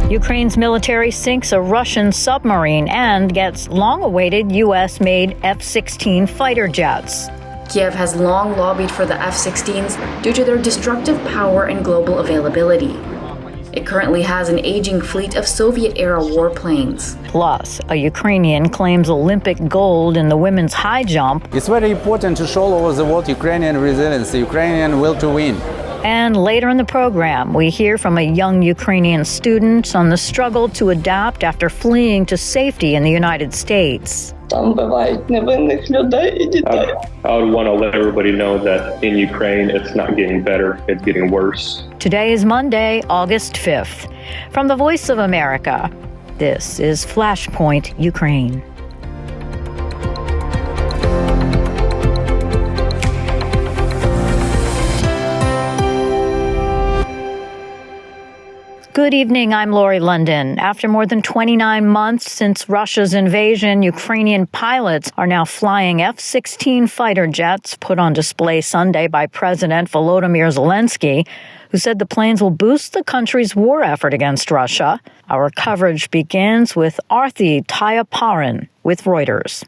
Ukraine's military sinks a Russian submarine and gets long-awaited U.S.-made F-16 fighter jets. Kiev has long lobbied for the F-16s due to their destructive power and global availability. It currently has an aging fleet of Soviet-era warplanes. Plus, a Ukrainian claims Olympic gold in the women's high jump. It's very important to show all over the world Ukrainian resilience, Ukrainian will to win. And later in the program, we hear from a young Ukrainian student on the struggle to adapt after fleeing to safety in the United States. I would want to let everybody know that in Ukraine, it's not getting better, it's getting worse. Today is Monday, August 5th. From the Voice of America, this is Flashpoint Ukraine. Good evening, I'm Lori London. After more than 29 months since Russia's invasion, Ukrainian pilots are now flying F-16 fighter jets put on display Sunday by President Volodymyr Zelensky, who said the planes will boost the country's war effort against Russia. Our coverage begins with Arthi Tayaparan with Reuters.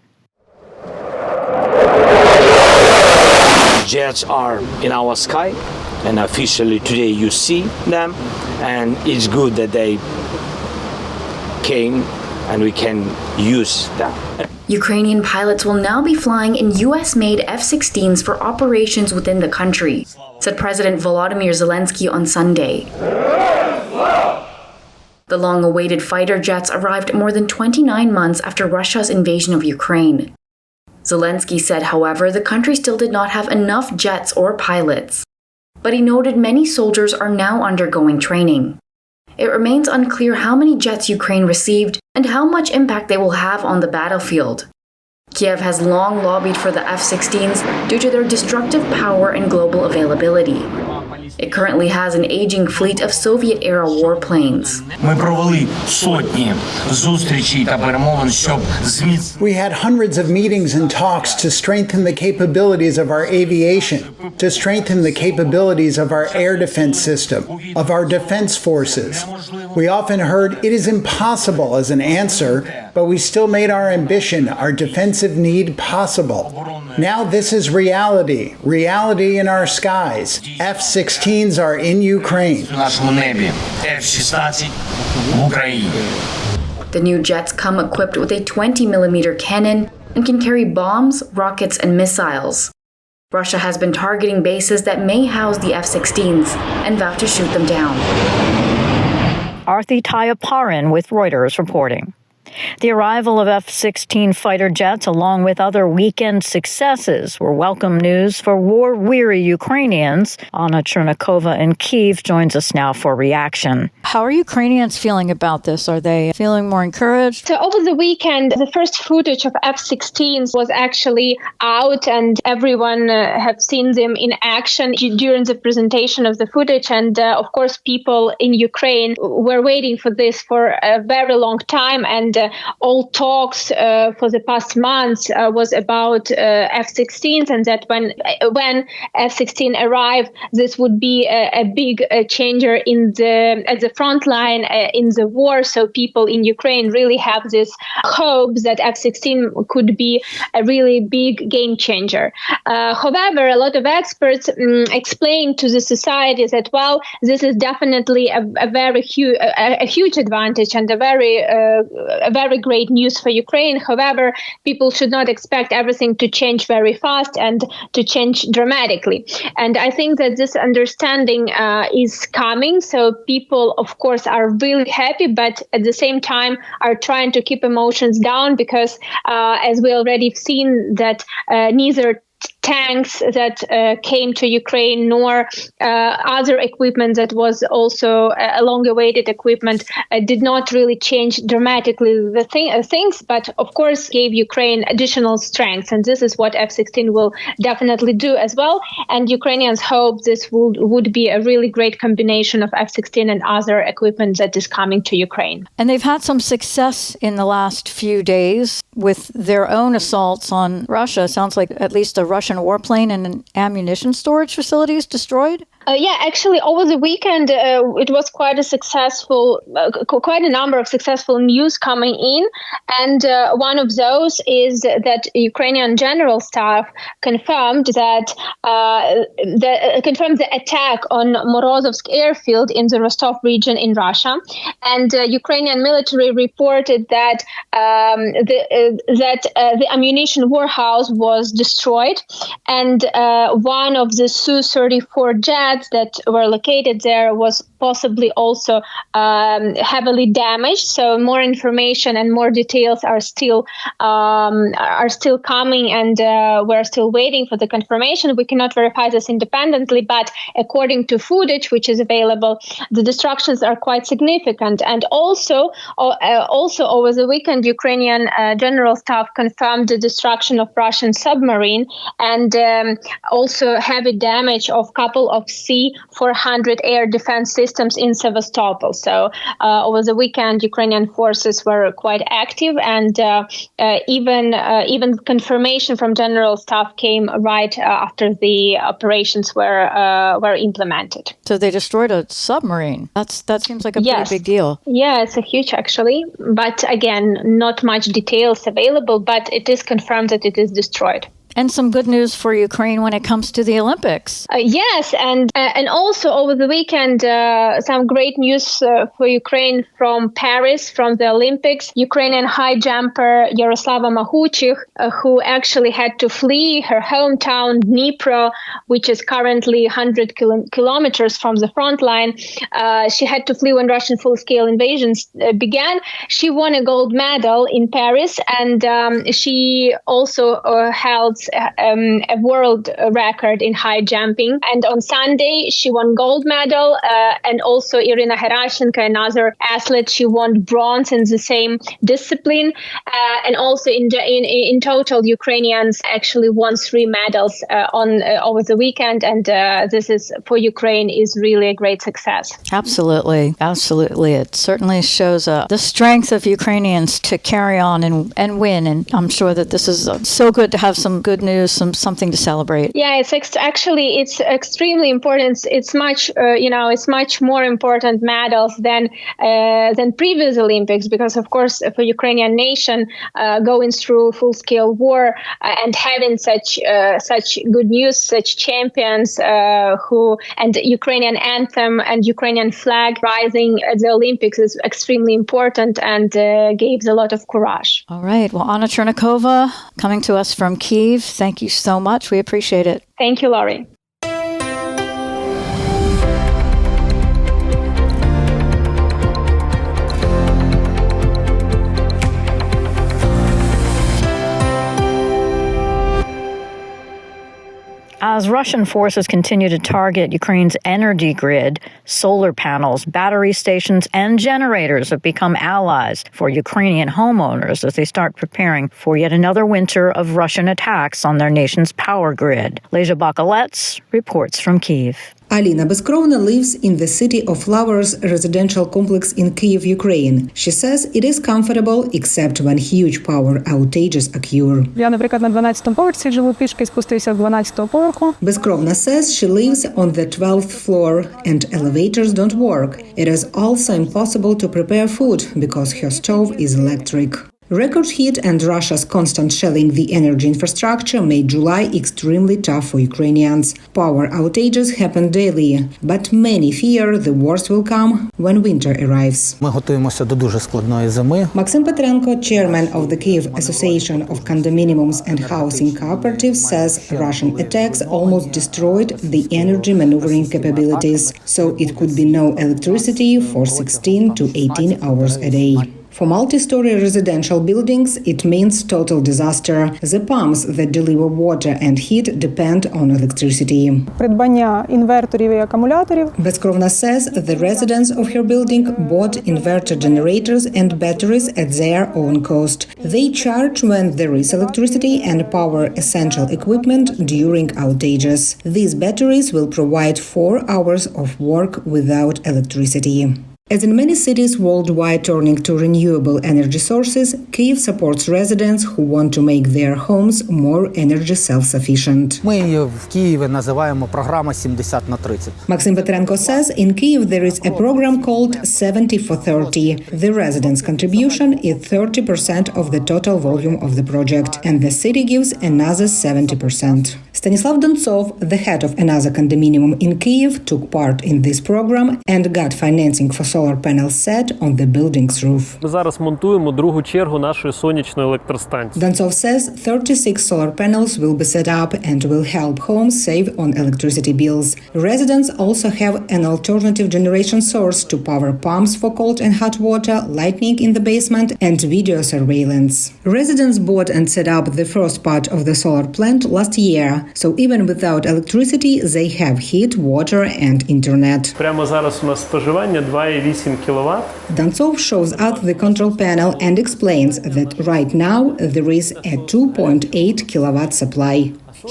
Jets are in our sky, and officially today you see them, and it's good that they came and we can use them. Ukrainian pilots will now be flying in U.S.-made F-16s for operations within the country, said President Volodymyr Zelensky on Sunday. The long-awaited fighter jets arrived more than 29 months after Russia's invasion of Ukraine. Zelensky said, however, the country still did not have enough jets or pilots. But he noted many soldiers are now undergoing training. It remains unclear how many jets Ukraine received and how much impact they will have on the battlefield. Kiev has long lobbied for the F-16s due to their destructive power and global availability. It currently has an aging fleet of Soviet-era warplanes. We had hundreds of meetings and talks to strengthen the capabilities of our aviation, to strengthen the capabilities of our air defense system, of our defense forces. We often heard it is impossible as an answer, but we still made our ambition, our defensive need possible. Now this is reality in our skies. F-16s are in Ukraine. The new jets come equipped with a 20mm cannon and can carry bombs, rockets, and missiles. Russia has been targeting bases that may house the F-16s and vowed to shoot them down. Arthi Tayaparan with Reuters reporting. The arrival of F-16 fighter jets, along with other weekend successes, were welcome news for war-weary Ukrainians. Anna Chernikova in Kyiv joins us now for reaction. How are Ukrainians feeling about this? Are they feeling more encouraged? So over the weekend, the first footage of F-16s was actually out, and everyone have seen them in action during the presentation of the footage. And of course, people in Ukraine were waiting for this for a very long time. And all talks for the past months was about F-16s, and that when F-16 arrive, this would be a big changer at the front line in the war. So people in Ukraine really have this hope that F-16 could be a really big game changer. However, a lot of experts explain to the society that, well, this is definitely a very huge advantage and a very great news for Ukraine. However, people should not expect everything to change very fast and to change dramatically. And I think that this understanding is coming. So people, of course, are really happy, but at the same time are trying to keep emotions down because, as we already seen, that neither tanks that came to Ukraine nor other equipment that was also a long-awaited equipment did not really change dramatically the things, but of course gave Ukraine additional strength. And this is what F-16 will definitely do as well. And Ukrainians hope this would be a really great combination of F-16 and other equipment that is coming to Ukraine. And they've had some success in the last few days with their own assaults on Russia. Sounds like at least a Russian warplane and an ammunition storage facility is destroyed? Actually, over the weekend, it was quite a number of successful news coming in. And one of those is that Ukrainian General Staff confirmed that the attack on Morozovsk airfield in the Rostov region in Russia. And Ukrainian military reported that the ammunition warehouse was destroyed, and one of the Su-34 jets that were located there was possibly also heavily damaged. So more information and more details are still coming, and we're still waiting for the confirmation. We cannot verify this independently, but according to footage which is available, the destructions are quite significant. And also over the weekend, Ukrainian General Staff confirmed the destruction of Russian submarine and also heavy damage of couple of C-400 air defense systems in Sevastopol. So over the weekend, Ukrainian forces were quite active, and even confirmation from General Staff came right after the operations were implemented. So they destroyed a submarine. That seems like a pretty big deal. Yeah, it's a huge actually. But again, not much details available, but it is confirmed that it is destroyed. And some good news for Ukraine when it comes to the Olympics. Yes, and also over the weekend, some great news for Ukraine from Paris, from the Olympics. Ukrainian high jumper Yaroslava Mahuchik, who actually had to flee her hometown Dnipro, which is currently 100 kilometers from the front line. She had to flee when Russian full-scale invasions began. She won a gold medal in Paris, and she also held a world record in high jumping. And on Sunday, she won gold medal. And also Irina Herashenko, another athlete, she won bronze in the same discipline. And also in total, Ukrainians actually won 3 medals over the weekend. And this is for Ukraine is really a great success. Absolutely. It certainly shows the strength of Ukrainians to carry on and win. And I'm sure that this is so good to have some good news, something to celebrate. Yeah, it's extremely important. It's much more important medals than previous Olympics, because of course for Ukrainian nation going through full-scale war and having such good news, such champions and Ukrainian anthem and Ukrainian flag rising at the Olympics is extremely important and gives a lot of courage. All right. Well, Anna Chernikova coming to us from Kyiv. Thank you so much. We appreciate it. Thank you, Laurie. As Russian forces continue to target Ukraine's energy grid, solar panels, battery stations, and generators have become allies for Ukrainian homeowners as they start preparing for yet another winter of Russian attacks on their nation's power grid. Leja Bakalets reports from Kyiv. Alina Beskrovna lives in the City of Flowers residential complex in Kyiv, Ukraine. She says it is comfortable except when huge power outages occur. Я, наприклад, на 12-му поверсі живу, пішки спустився з 12-го поверху. Beskrovna says she lives on the 12th floor and elevators don't work. It is also impossible to prepare food because her stove is electric. Record heat and Russia's constant shelling the energy infrastructure made July extremely tough for Ukrainians. Power outages happen daily, but many fear the worst will come when winter arrives. Ми готуємося до дуже складної зими. Maxim Petrenko, chairman of the Kyiv Association of Condominiums and Housing Cooperatives, says Russian attacks almost destroyed the energy maneuvering capabilities, so it could be no electricity for 16 to 18 hours a day. For multi-story residential buildings, it means total disaster. The pumps that deliver water and heat depend on electricity. Придбання інверторів і акумуляторів. Beskrovna says the residents of her building bought inverter generators and batteries at their own cost. They charge when there is electricity and power essential equipment during outages. These batteries will provide 4 hours of work without electricity. As in many cities worldwide turning to renewable energy sources, Kyiv supports residents who want to make their homes more energy self-sufficient. Ми її в Києві називаємо програма 70/30. Maxim Petrenko says in Kyiv there is a program called 70/30. The residents' contribution is 30% of the total volume of the project, and the city gives another 70%. Stanislav Dontsov, the head of another condominium in Kyiv, took part in this program and got financing for solar panels set on the building's roof. Ми зараз монтуємо другу чергу нашої сонячної електростанції. Dontsov says 36 solar panels will be set up and will help homes save on electricity bills. Residents also have an alternative generation source to power pumps for cold and hot water, lighting in the basement, and video surveillance. Residents bought and set up the first part of the solar plant last year, so even without electricity, they have heat, water, and internet. Прямо зараз у нас споживання 2,8 кВт. Dontsov shows us the control panel and explains that right now there is a 2.8 kilowatt supply.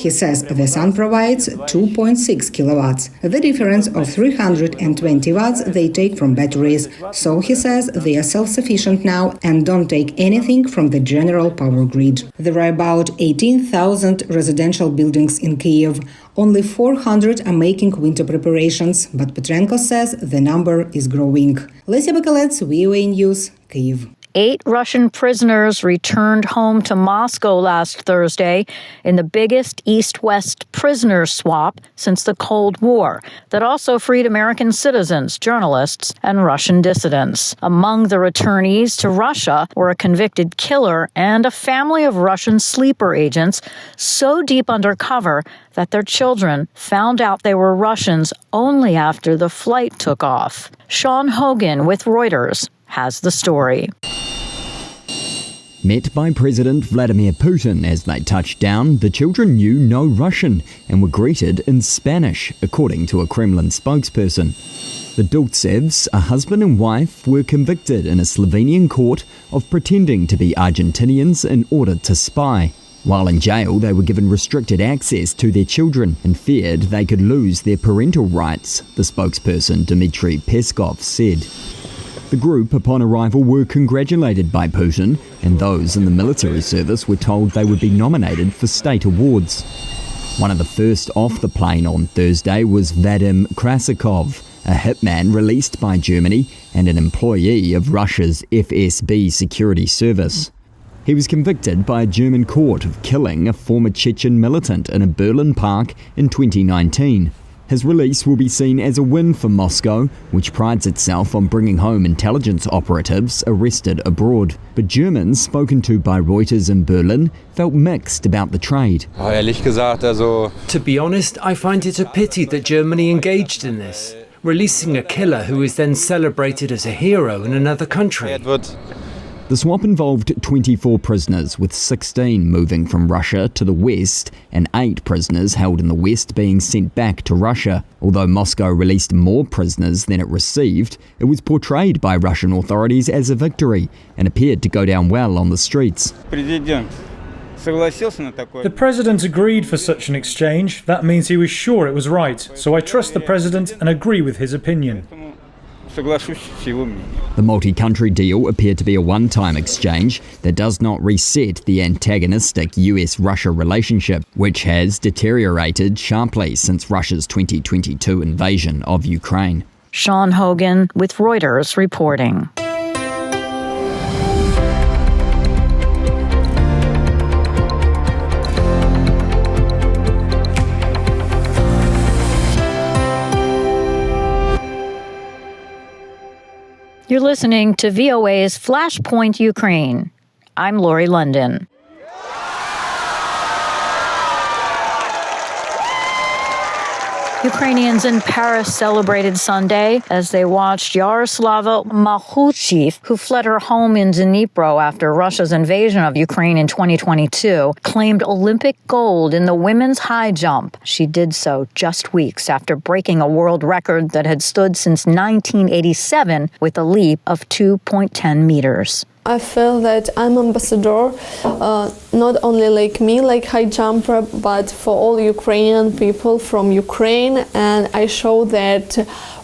He says the sun provides 2.6 kilowatts. The difference of 320 watts they take from batteries. So he says they are self-sufficient now and don't take anything from the general power grid. There are about 18,000 residential buildings in Kyiv. Only 400 are making winter preparations, but Petrenko says the number is growing. Lesia Bakalets, VOA News, Kyiv. 8 Russian prisoners returned home to Moscow last Thursday in the biggest East-West prisoner swap since the Cold War that also freed American citizens, journalists, and Russian dissidents. Among the returnees to Russia were a convicted killer and a family of Russian sleeper agents so deep undercover that their children found out they were Russians only after the flight took off. Sean Hogan with Reuters has the story. Met by President Vladimir Putin as they touched down, the children knew no Russian and were greeted in Spanish, according to a Kremlin spokesperson. The Dultsevs, a husband and wife, were convicted in a Slovenian court of pretending to be Argentinians in order to spy. While in jail, they were given restricted access to their children and feared they could lose their parental rights, the spokesperson Dmitry Peskov said. The group, upon arrival, were congratulated by Putin, and those in the military service were told they would be nominated for state awards. One of the first off the plane on Thursday was Vadim Krasikov, a hitman released by Germany and an employee of Russia's FSB security service. He was convicted by a German court of killing a former Chechen militant in a Berlin park in 2019. His release will be seen as a win for Moscow, which prides itself on bringing home intelligence operatives arrested abroad. But Germans spoken to by Reuters in Berlin felt mixed about the trade. To be honest, I find it a pity that Germany engaged in this, releasing a killer who is then celebrated as a hero in another country. The swap involved 24 prisoners, with 16 moving from Russia to the west and 8 prisoners held in the west being sent back to Russia. Although Moscow released more prisoners than it received, it was portrayed by Russian authorities as a victory and appeared to go down well on the streets. The president agreed for such an exchange. That means he was sure it was right. So I trust the president and agree with his opinion. The multi-country deal appeared to be a one-time exchange that does not reset the antagonistic US-Russia relationship, which has deteriorated sharply since Russia's 2022 invasion of Ukraine. Sean Hogan with Reuters reporting. You're listening to VOA's Flashpoint Ukraine. I'm Lori London. Ukrainians in Paris celebrated Sunday as they watched Yaroslava Mahuchiv, who fled her home in Dnipro after Russia's invasion of Ukraine in 2022, claimed Olympic gold in the women's high jump. She did so just weeks after breaking a world record that had stood since 1987 with a leap of 2.10 meters. I feel that I'm ambassador, not only like me, like high jumper, but for all Ukrainian people from Ukraine. And I show that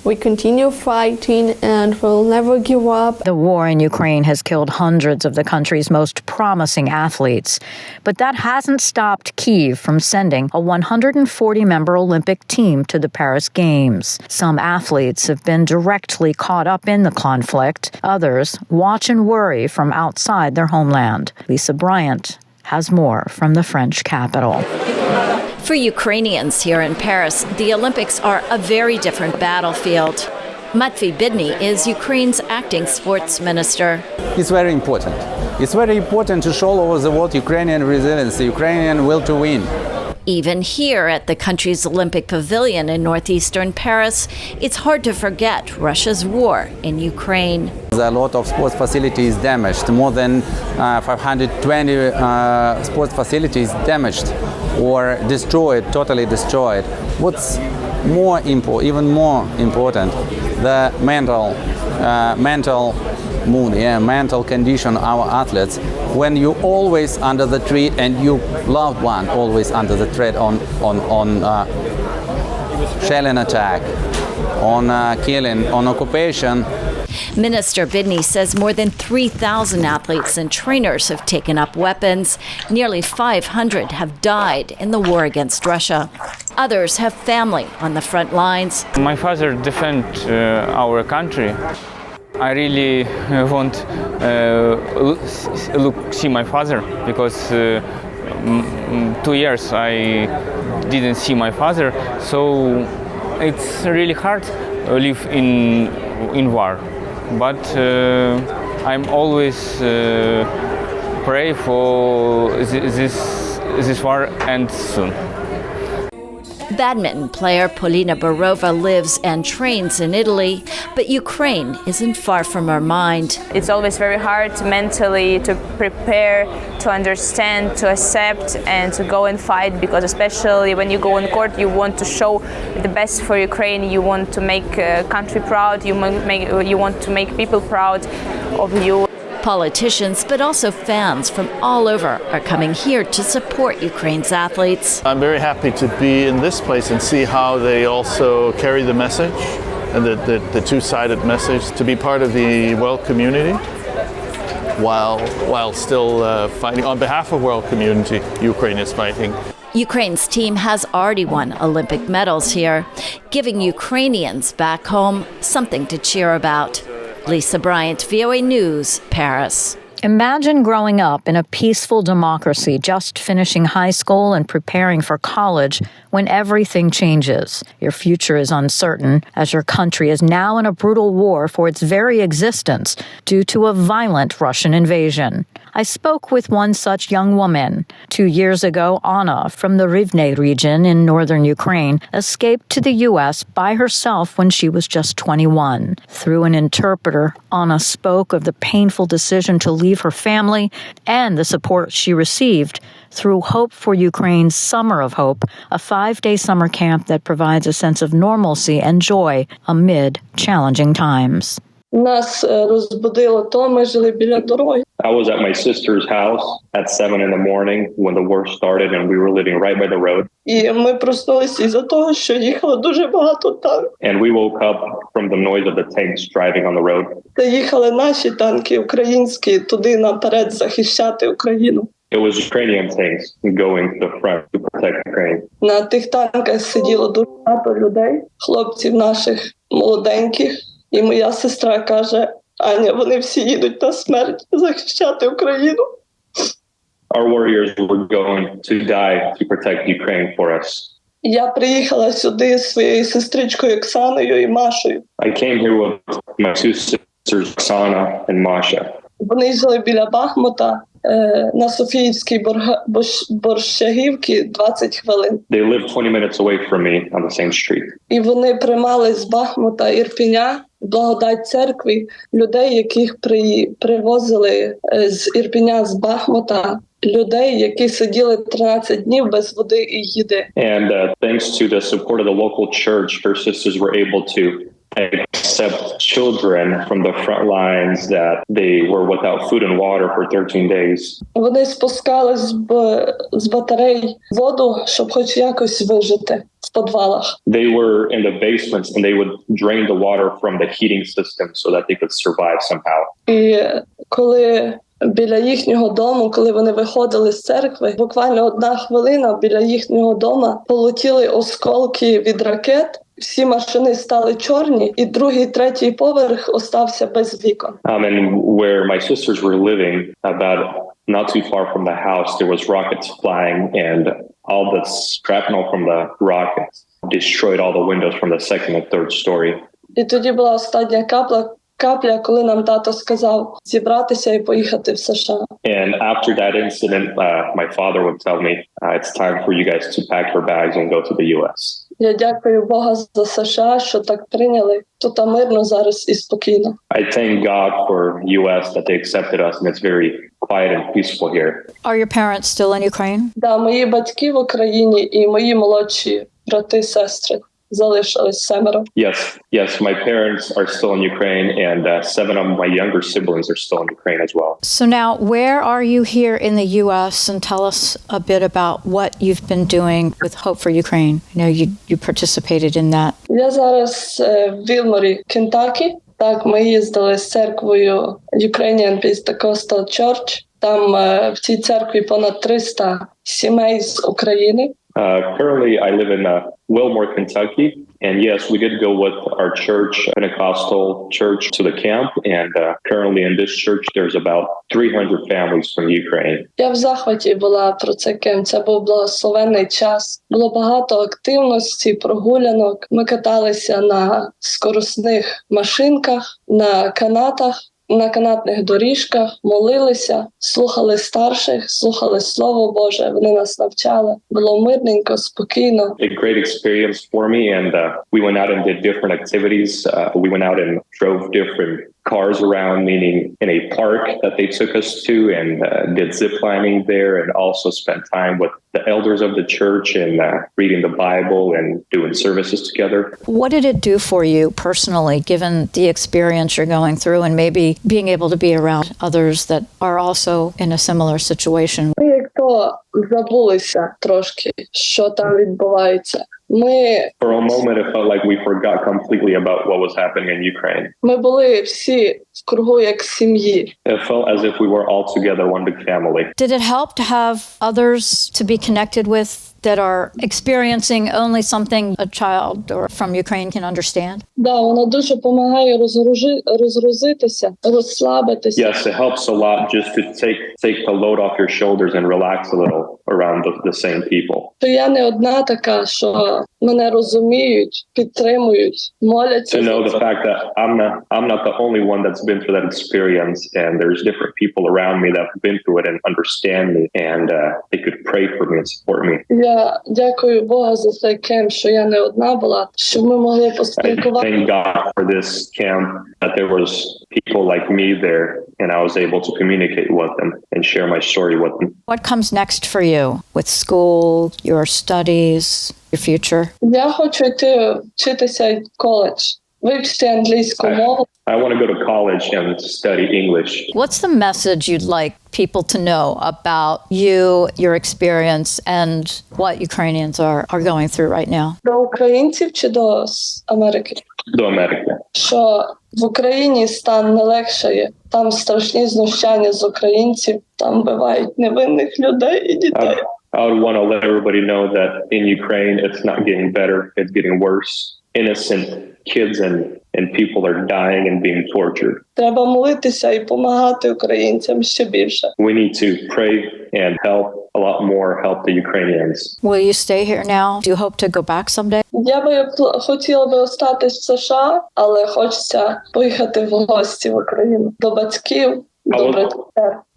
We continue fighting and we'll never give up. The war in Ukraine has killed hundreds of the country's most promising athletes, but that hasn't stopped Kyiv from sending a 140-member Olympic team to the Paris Games. Some athletes have been directly caught up in the conflict. Others watch and worry from outside their homeland. Lisa Bryant has more from the French capital. For Ukrainians here in Paris, the Olympics are a very different battlefield. Matvey Bidny is Ukraine's acting sports minister. It's very important. It's very important to show all over the world Ukrainian resilience, Ukrainian will to win. Even here at the country's Olympic Pavilion in northeastern Paris, it's hard to forget Russia's war in Ukraine. A lot of sports facilities damaged, more than 520 sports facilities damaged or destroyed, totally destroyed. What's even more important, the mental mood, mental condition of our athletes. When you always under the threat and your loved one always under the threat on shelling attack, on killing, on occupation. Minister Bidny says more than 3,000 athletes and trainers have taken up weapons. Nearly 500 have died in the war against Russia. Others have family on the front lines. My father defends our country. I really want see my father because 2 years I didn't see my father, so it's really hard to live in war. But I'm always pray for this war ends soon. Badminton player Polina Borova lives and trains in Italy, but Ukraine isn't far from her mind. It's always very hard mentally to prepare, to understand, to accept, and to go and fight, because especially when you go on court, you want to show the best for Ukraine, you want to make country proud, you want to make people proud of you. Politicians, but also fans from all over are coming here to support Ukraine's athletes. I'm very happy to be in this place and see how they also carry the message, and the two-sided message, to be part of the world community while still fighting. On behalf of world community, Ukraine is fighting. Ukraine's team has already won Olympic medals here, giving Ukrainians back home something to cheer about. Lisa Bryant, VOA News, Paris. Imagine growing up in a peaceful democracy, just finishing high school and preparing for college when everything changes. Your future is uncertain as your country is now in a brutal war for its very existence due to a violent Russian invasion. I spoke with one such young woman. 2 years ago, Anna from the Rivne region in northern Ukraine escaped to the U.S. by herself when she was just 21. Through an interpreter, Anna spoke of the painful decision to leave her family and the support she received through Hope for Ukraine's Summer of Hope, a 5-day summer camp that provides a sense of normalcy and joy amid challenging times. Нас розбудило то, ми жили біля дороги. I was at my sister's house at 7 in the morning when the war started, and we were living right by the road. І ми проснулися із-за того, що їхало дуже багато танків. And we woke up from the noise of the tanks driving on the road. Та їхали наші танки українські туди наперед захищати Україну. It was Ukrainian tanks going to the front to protect Ukraine. На тих танках сиділо дуже багато людей, хлопців наших молоденьких. І моя сестра каже: Аня, вони всі їдуть на смерть захищати Україну. Our warriors were going to die to protect Ukraine for us. Я приїхала сюди зі своєю сестричкою Оксаною і Машею. I came here with my two sisters, Oksana and Masha. Вони жили біля Бахмута на Софіївській Борщагівці 20 хвилин. They lived 20 minutes away from me on the same street. І вони приймали з Бахмута Ірпеня, благодать церкві, людей, яких привозили з Ірпеня, з Бахмута, людей, які сиділи 13 днів без води і їди. And thanks to the support of the local church, her sisters were able to except children from the front lines that they were without food and water for 13 days. Вони спускали з батарей воду, щоб хоч якось вижити в підвалах. They were in the basements and they would drain the water from the heating system so that they could survive somehow. І коли біля їхнього дому, коли вони виходили з церкви, буквально 1 хвилина біля їхнього дома полетіли осколки від ракет. Всі машини стали чорні, і 2-й, 3-й поверх остався без вікон. And where my sisters were living, about not too far from the house, there was rockets flying, and all the shrapnel from the rockets destroyed all the windows from the 2nd and 3rd story. І тоді була остання капля, коли нам тато сказав зібратися і поїхати в США. And after that incident, my father would tell me, it's time for you guys to pack your bags and go to the U.S. Я дякую Бога за США, що так прийняли. Тут мирно зараз і спокійно. I thank God for U.S. that they accepted us, and it's very quiet and peaceful here. Are your parents still in Ukraine? Да, мої батьки в Україні і мої молодші брати, сестри залишились 7. Yes, my parents are still in Ukraine, and 7 of my younger siblings are still in Ukraine as well. So now, where are you here in the U.S.? And tell us a bit about what you've been doing with Hope for Ukraine. I know you participated in that. Я зараз в Вілморі, Кентакі. Так, ми їздили з церквою Ukrainian Pentecostal Church. Там в цій церкві понад 300 сімей з України. Currently, I live in Wilmore, Kentucky, and yes, we did go with our church, Pentecostal church, to the camp, and currently in this church, there's about 300 families from Ukraine. Я в захваті була про цей кемп. Це був благословенний час. Було багато активності, прогулянок. Ми каталися на скоростних машинках, на канатах, на канатних доріжках, молилися, слухали старших, слухали Слово Боже, вони нас навчали. Було мирненько, спокійно. A great experience for me, and we went out and did different activities. We went out and drove different cars around, meaning in a park that they took us to, and did zip lining there, and also spent time with the elders of the church and reading the Bible and doing services together. What did it do for you personally, given the experience you're going through, and maybe being able to be around others that are also in a similar situation? Ми як то забулися трошки, що там відбувається. For a moment, it felt like we forgot completely about what was happening in Ukraine. Ми були всі в кругу як сім'ї. It felt as if we were all together, one big family. Did it help to have others to be connected with that are experiencing only something a child or from Ukraine can understand? Да, вона дуже допомагає розгрузитися, розслабитися. Yes, it helps a lot just to take the load off your shoulders and relax a little around the same people. То я не одна така, що мене розуміють, підтримують, моляться. To know the fact that I'm not the only one that's been through that experience, and there's different people around me that have been through it and understand me, and they could pray for me and support me. Я дякую Бога за цей кемп, що я не одна була, що ми могли поспілкуватися. Thank God for this camp, that there was people like me there, and I was able to communicate with them and share my story with them. What comes next for you with school, your studies, your future? Я хочу йти вчитися в коледж, вивчити англійську мову. I want to go to college and study English. What's the message you'd like people to know about you, your experience, and what Ukrainians are going through right now? До українців чи до Америки? До Америки. Що в Україні стан не легшає. Там страшні знущання з українців, там вбивають невинних людей і дітей. I would want to let everybody know that in Ukraine, it's not getting better, it's getting worse. Innocent kids and people are dying and being tortured. Треба молитися і допомагати українцям ще більше. We need to pray and help a lot more, help the Ukrainians. Will you stay here now? Do you hope to go back someday? Я би хотіла би остатись в США, але хочеться поїхати в гості в Україну до батьків, до братів.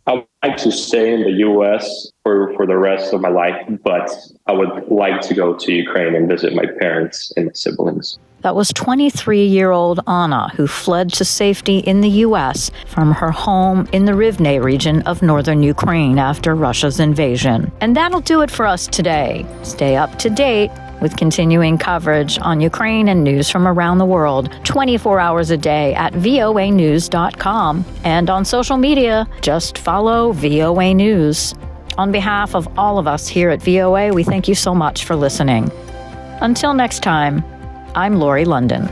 I would like to stay in the U.S. for the rest of my life, but I would like to go to Ukraine and visit my parents and siblings. That was 23-year-old Anna, who fled to safety in the U.S. from her home in the Rivne region of northern Ukraine after Russia's invasion. And that'll do it for us today. Stay up to date with continuing coverage on Ukraine and news from around the world 24 hours a day at voanews.com. And on social media, just follow VOA News. On behalf of all of us here at VOA, we thank you so much for listening. Until next time, I'm Lori London.